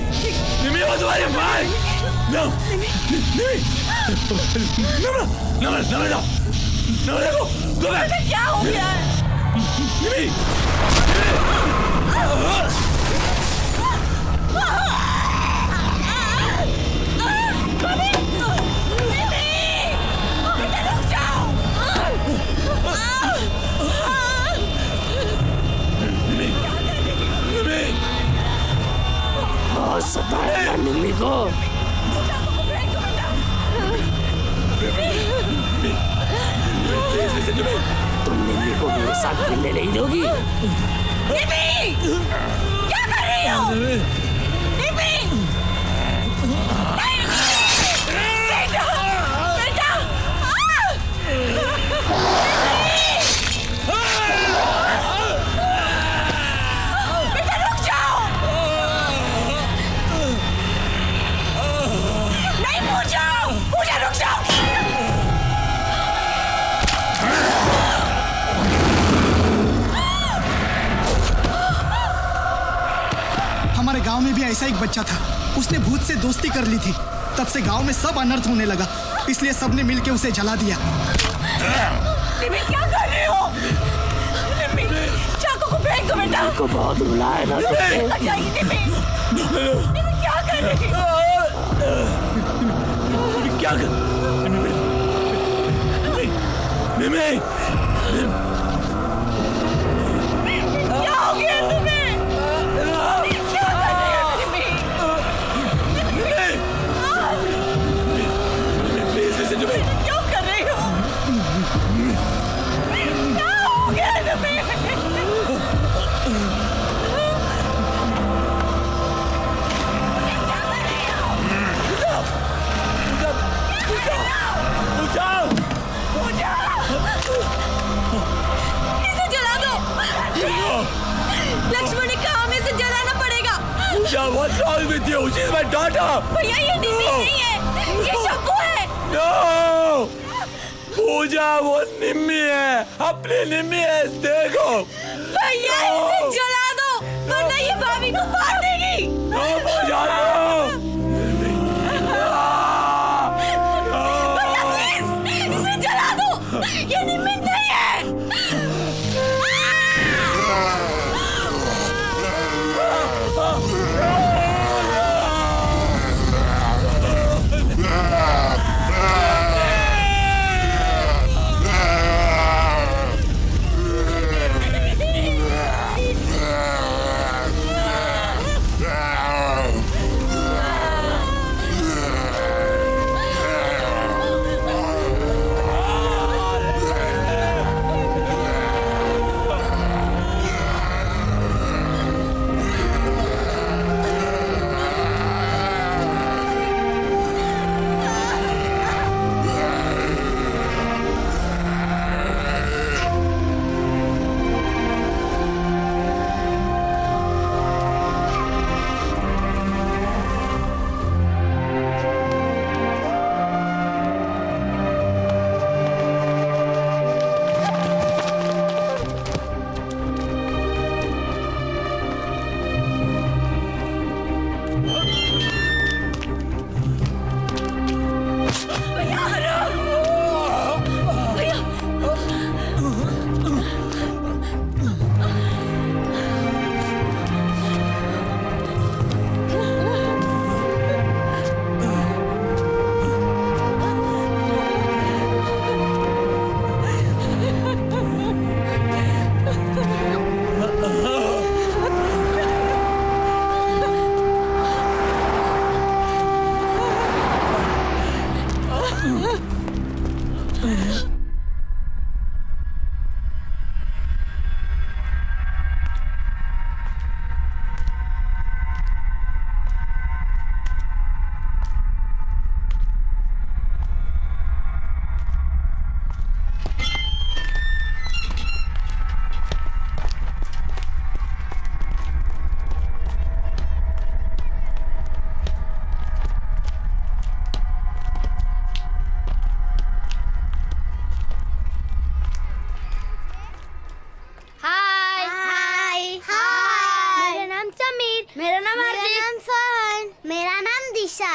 निमी वो तुम्हारी माँ। नो, निमी, नमन देखो, go back। क्या हो गया है? निमी, बहुत सताया निम्मी को। तुम निम्मी को मेरे साथ खेलने नहीं दोगी? निम्मी! क्या कर रही हो? निम्मी! नहीं! बेटा! बेटा! बेटा रुक जाओ! नहीं पूजा! पूजा रुक जाओ! हमारे गांव में भी ऐसा एक बच्चा था। उसने भूत से दोस्ती कर ली थी। तब से गांव में सब अनर्थ होने लगा, इसलिए सबने मिलके उसे जला दिया। निम्मी क्या कर रहे हो? निम्मी चाकू को फेंक दो बेटा। को बहुत रुलाया ना तुमने। जाइए निम्मी। निम्मी क्या कर रही हो? क्या कर? निमी, क्या हो गया तुम्हें? क्या कर रही हो Nimmi? Please listen to me. क्यों कर रही हो? क्या हो गया तुम्हें? इसे जला दो। लक्ष्मण ने कहा हमें इसे जलाना पड़ेगा। Pooja, what's wrong with you? She's my daughter. भैया ये निम्मी नहीं है, ये शंभू है। No! पूजा वो निम्मी है, अपनी निम्मी है, देखो। भैया इसे जला दो, वरना ये भाभी को मार देगी। No, पूजा, no! भैया प्लीज इसे जला दो, ये निम्मी नहीं है।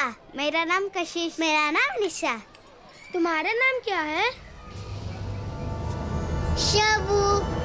मेरा नाम कशिश। मेरा नाम निशा। तुम्हारा नाम क्या है? शबू।